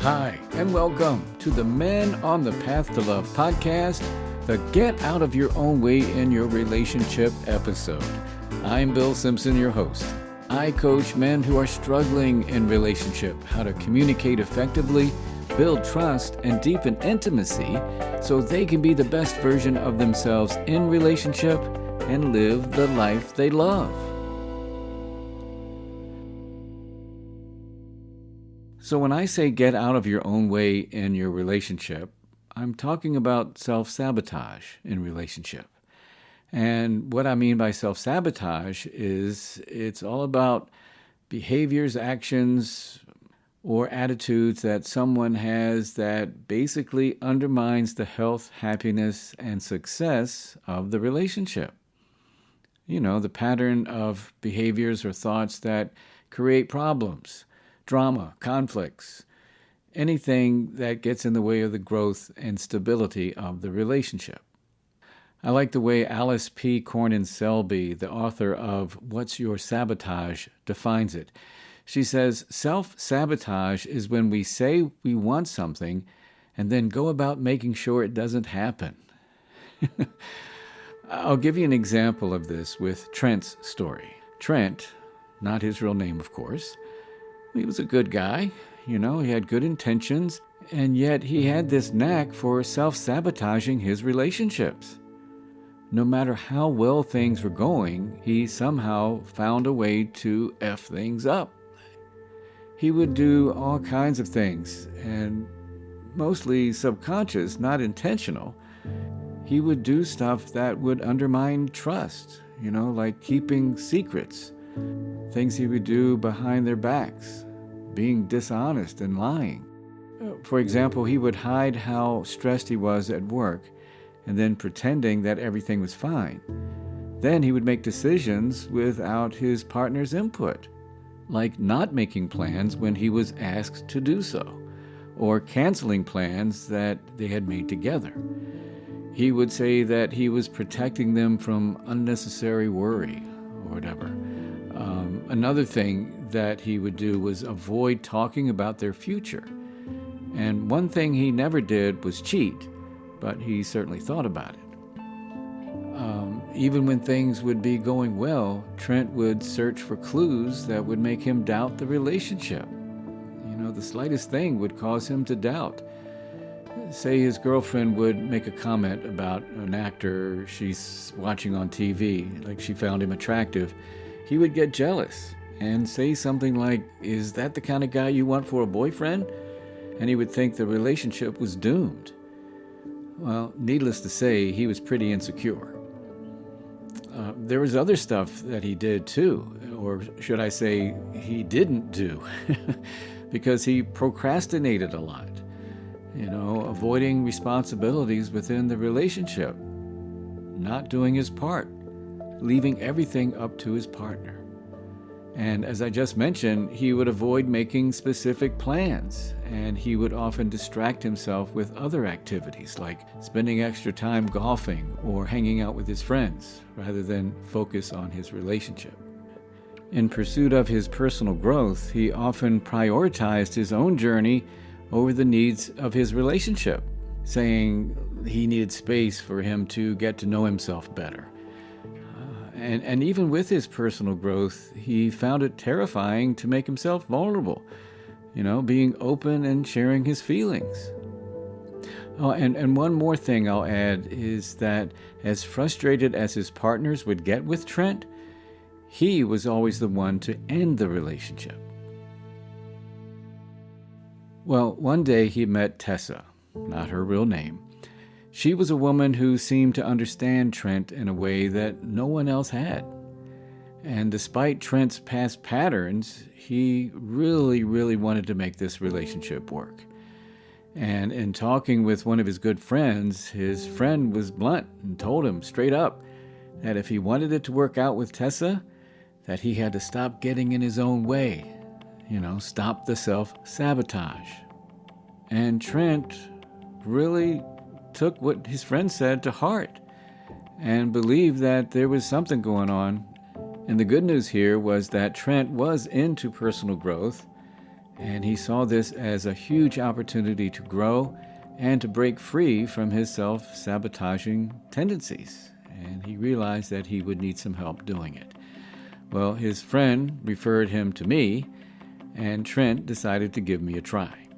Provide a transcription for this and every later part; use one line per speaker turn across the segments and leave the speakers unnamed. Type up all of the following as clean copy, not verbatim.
Hi, and welcome to the Men on the Path to Love podcast, the Get Out of Your Own Way in Your Relationship episode. I'm Bill Simpson, your host. I coach men who are struggling in relationship, how to communicate effectively, build trust, and deepen intimacy so they can be the best version of themselves in relationship and live the life they love. So when I say get out of your own way in your relationship, I'm talking about self-sabotage in relationship. And what I mean by self-sabotage is it's all about behaviors, actions, or attitudes that someone has that basically undermines the health, happiness, and success of the relationship. You know, the pattern of behaviors or thoughts that create problems, drama, conflicts, anything that gets in the way of the growth and stability of the relationship. I like the way Alice P. Cornan-Selby, the author of What's Your Sabotage, defines it. She says, self-sabotage is when we say we want something and then go about making sure it doesn't happen. I'll give you an example of this with Trent's story. Trent, not his real name, of course, he was a good guy, he had good intentions, and yet he had this knack for self-sabotaging his relationships. No matter how well things were going, he somehow found a way to F things up. He would do all kinds of things, and mostly subconscious, not intentional. He would do stuff that would undermine trust, like keeping secrets, things he would do behind their backs, being dishonest and lying. For example, he would hide how stressed he was at work and then pretending that everything was fine. Then he would make decisions without his partner's input, like not making plans when he was asked to do so, or canceling plans that they had made together. He would say that he was protecting them from unnecessary worry or whatever. Another thing that he would do was avoid talking about their future. And one thing he never did was cheat, but he certainly thought about it. Even when things would be going well, Trent would search for clues that would make him doubt the relationship. The slightest thing would cause him to doubt. Say his girlfriend would make a comment about an actor she's watching on TV, like she found him attractive. He would get jealous and say something like, "Is that the kind of guy you want for a boyfriend?" And he would think the relationship was doomed. Well, needless to say, he was pretty insecure. There was other stuff that he did too, or should I say he didn't do, because he procrastinated a lot, avoiding responsibilities within the relationship, not doing his part, leaving everything up to his partner. And as I just mentioned, he would avoid making specific plans, and he would often distract himself with other activities like spending extra time golfing or hanging out with his friends, rather than focus on his relationship. In pursuit of his personal growth, he often prioritized his own journey over the needs of his relationship, saying he needed space for him to get to know himself better. And even with his personal growth, he found it terrifying to make himself vulnerable, being open and sharing his feelings. Oh, and one more thing I'll add is that as frustrated as his partners would get with Trent, he was always the one to end the relationship. Well, one day he met Tessa, not her real name. She was a woman who seemed to understand Trent in a way that no one else had. And despite Trent's past patterns, he really wanted to make this relationship work. And in talking with one of his good friends, his friend was blunt and told him straight up that if he wanted it to work out with Tessa, that he had to stop getting in his own way. stop the self-sabotage. And Trent really took what his friend said to heart and believed that there was something going on. And the good news here was that Trent was into personal growth, and he saw this as a huge opportunity to grow and to break free from his self-sabotaging tendencies. And he realized that he would need some help doing it. Well, his friend referred him to me, and Trent decided to give me a try.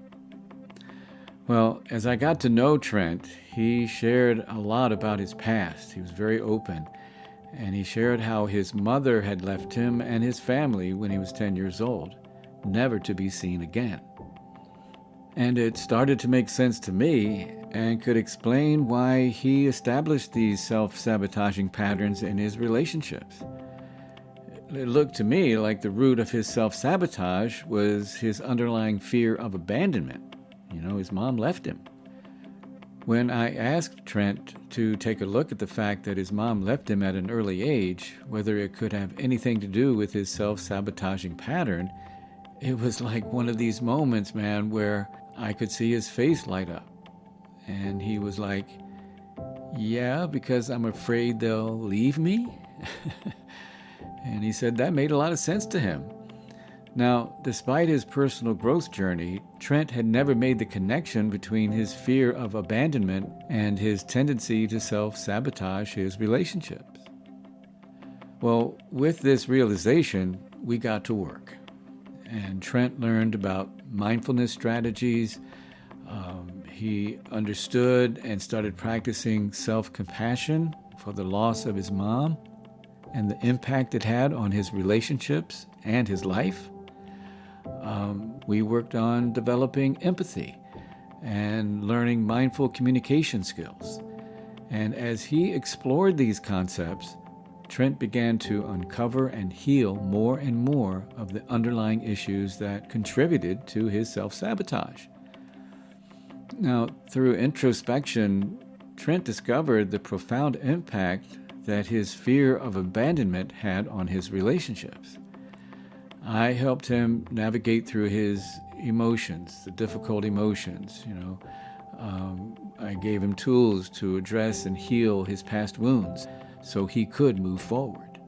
Well, as I got to know Trent, he shared a lot about his past. He was very open, and he shared how his mother had left him and his family when he was 10 years old, never to be seen again. And it started to make sense to me and could explain why he established these self-sabotaging patterns in his relationships. It looked to me like the root of his self-sabotage was his underlying fear of abandonment. His mom left him. When I asked Trent to take a look at the fact that his mom left him at an early age, whether it could have anything to do with his self-sabotaging pattern, it was like one of these moments, man, where I could see his face light up. And he was like, "Yeah, because I'm afraid they'll leave me?" And he said that made a lot of sense to him. Now, despite his personal growth journey, Trent had never made the connection between his fear of abandonment and his tendency to self-sabotage his relationships. Well, with this realization, we got to work. And Trent learned about mindfulness strategies. He understood and started practicing self-compassion for the loss of his mom and the impact it had on his relationships and his life. We worked on developing empathy and learning mindful communication skills. And as he explored these concepts, Trent began to uncover and heal more and more of the underlying issues that contributed to his self-sabotage. Now, through introspection, Trent discovered the profound impact that his fear of abandonment had on his relationships. I helped him navigate through his emotions, the difficult emotions. I gave him tools to address and heal his past wounds so he could move forward.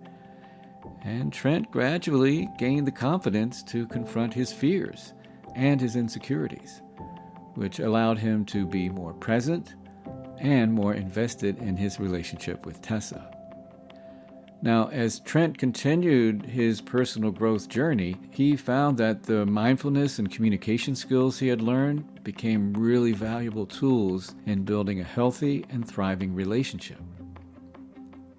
And Trent gradually gained the confidence to confront his fears and his insecurities, which allowed him to be more present and more invested in his relationship with Tessa. Now, as Trent continued his personal growth journey, he found that the mindfulness and communication skills he had learned became really valuable tools in building a healthy and thriving relationship.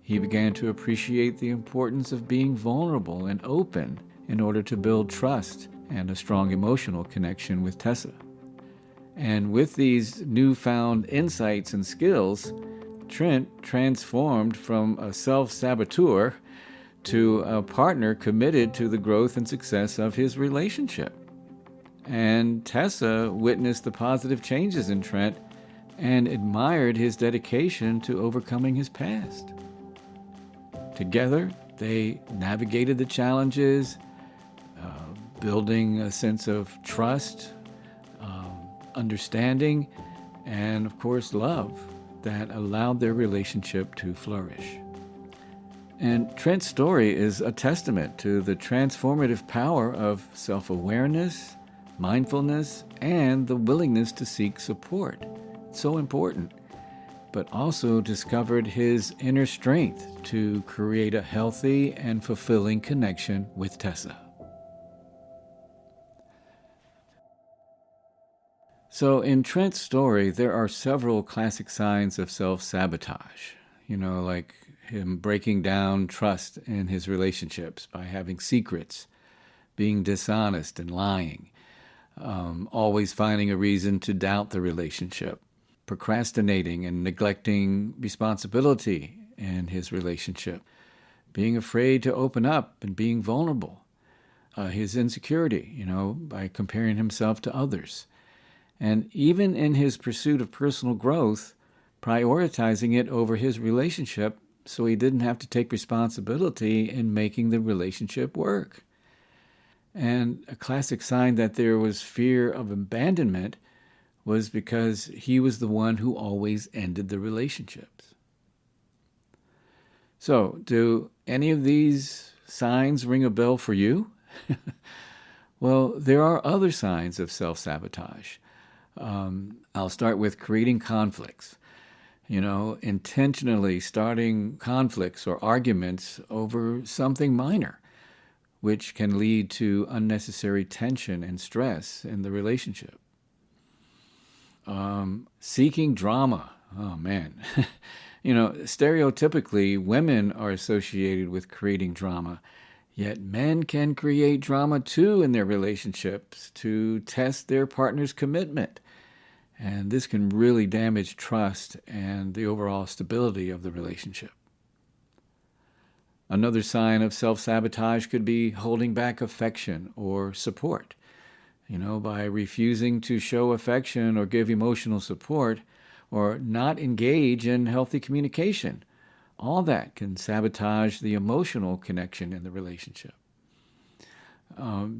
He began to appreciate the importance of being vulnerable and open in order to build trust and a strong emotional connection with Tessa. And with these newfound insights and skills, Trent transformed from a self-saboteur to a partner committed to the growth and success of his relationship. And Tessa witnessed the positive changes in Trent and admired his dedication to overcoming his past. Together, they navigated the challenges, building a sense of trust, understanding, and of course love that allowed their relationship to flourish. And Trent's story is a testament to the transformative power of self-awareness, mindfulness, and the willingness to seek support. It's so important. But also discovered his inner strength to create a healthy and fulfilling connection with Tessa. So in Trent's story, there are several classic signs of self-sabotage, like him breaking down trust in his relationships by having secrets, being dishonest and lying, always finding a reason to doubt the relationship, procrastinating and neglecting responsibility in his relationship, being afraid to open up and being vulnerable, his insecurity, by comparing himself to others. And even in his pursuit of personal growth, prioritizing it over his relationship so he didn't have to take responsibility in making the relationship work. And a classic sign that there was fear of abandonment was because he was the one who always ended the relationships. So, do any of these signs ring a bell for you? Well, there are other signs of self-sabotage. I'll start with creating conflicts. Intentionally starting conflicts or arguments over something minor, which can lead to unnecessary tension and stress in the relationship. Seeking drama. Oh, man. Stereotypically, women are associated with creating drama, yet men can create drama too in their relationships to test their partner's commitment. And this can really damage trust and the overall stability of the relationship. Another sign of self-sabotage could be holding back affection or support. By refusing to show affection or give emotional support or not engage in healthy communication. All that can sabotage the emotional connection in the relationship.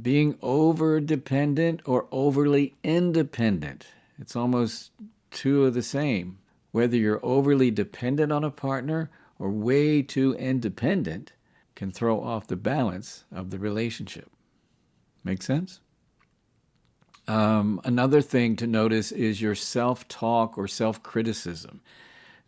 Being over-dependent or overly independent. It's almost two of the same. Whether you're overly dependent on a partner or way too independent can throw off the balance of the relationship. Make sense? Another thing to notice is your self-talk or self-criticism.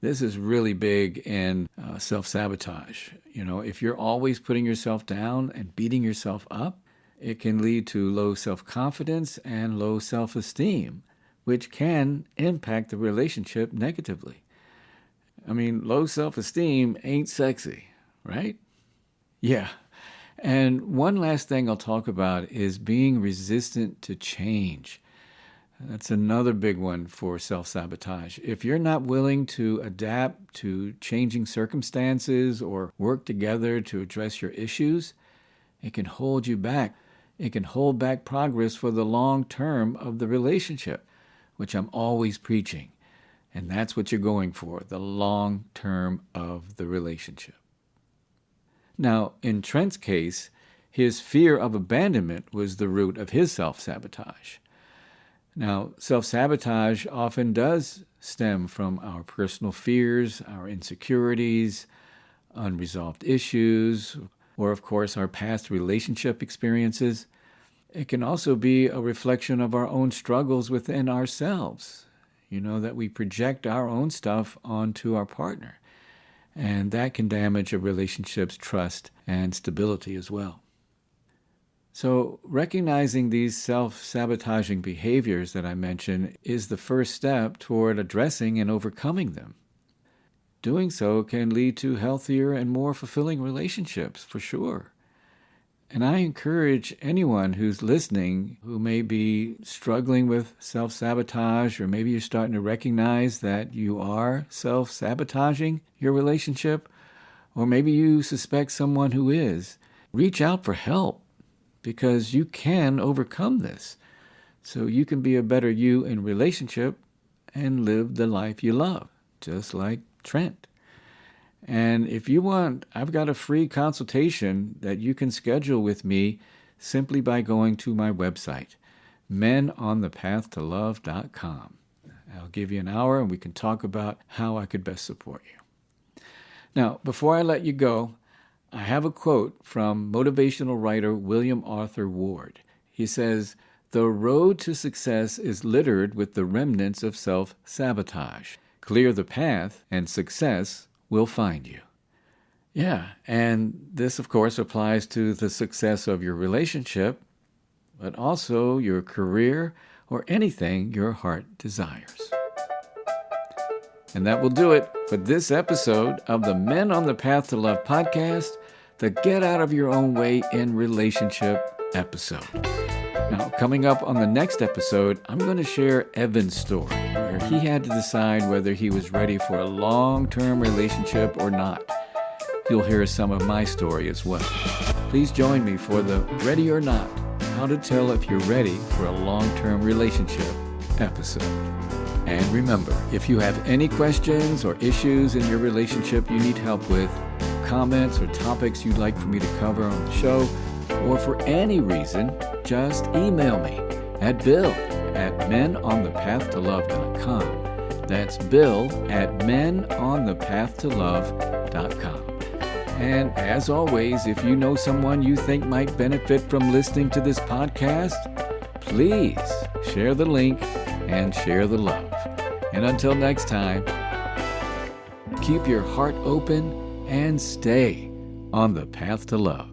This is really big in self-sabotage. If you're always putting yourself down and beating yourself up, it can lead to low self-confidence and low self-esteem, which can impact the relationship negatively. Low self-esteem ain't sexy, right? Yeah. And one last thing I'll talk about is being resistant to change. That's another big one for self-sabotage. If you're not willing to adapt to changing circumstances or work together to address your issues, it can hold you back. It can hold back progress for the long term of the relationship, which I'm always preaching. And that's what you're going for, the long term of the relationship. Now, in Trent's case, his fear of abandonment was the root of his self-sabotage. Now, self-sabotage often does stem from our personal fears, our insecurities, unresolved issues, or of course our past relationship experiences. It can also be a reflection of our own struggles within ourselves, that we project our own stuff onto our partner. And that can damage a relationship's trust and stability as well. So recognizing these self-sabotaging behaviors that I mentioned is the first step toward addressing and overcoming them. Doing so can lead to healthier and more fulfilling relationships, for sure. And I encourage anyone who's listening who may be struggling with self-sabotage, or maybe you're starting to recognize that you are self-sabotaging your relationship, or maybe you suspect someone who is, reach out for help, because you can overcome this. So you can be a better you in relationship and live the life you love, just like Trent. And if you want, I've got a free consultation that you can schedule with me simply by going to my website, menonthepathtolove.com. I'll give you an hour and we can talk about how I could best support you. Now, before I let you go, I have a quote from motivational writer William Arthur Ward. He says, "The road to success is littered with the remnants of self-sabotage. Clear the path and success will find you." Yeah, and this, of course, applies to the success of your relationship, but also your career or anything your heart desires. And that will do it for this episode of the Men on the Path to Love podcast, the Get Out of Your Own Way in Relationship episode. Now, coming up on the next episode, I'm going to share Evan's story, where he had to decide whether he was ready for a long-term relationship or not. You'll hear some of my story as well. Please join me for the Ready or Not, How to Tell If You're Ready for a Long-Term Relationship episode. And remember, if you have any questions or issues in your relationship you need help with, comments or topics you'd like for me to cover on the show, or for any reason, just email me at bill@menonthepathtolove.com. That's bill@menonthepathtolove.com. And as always, if you know someone you think might benefit from listening to this podcast, please share the link and share the love. And until next time, keep your heart open and stay on the path to love.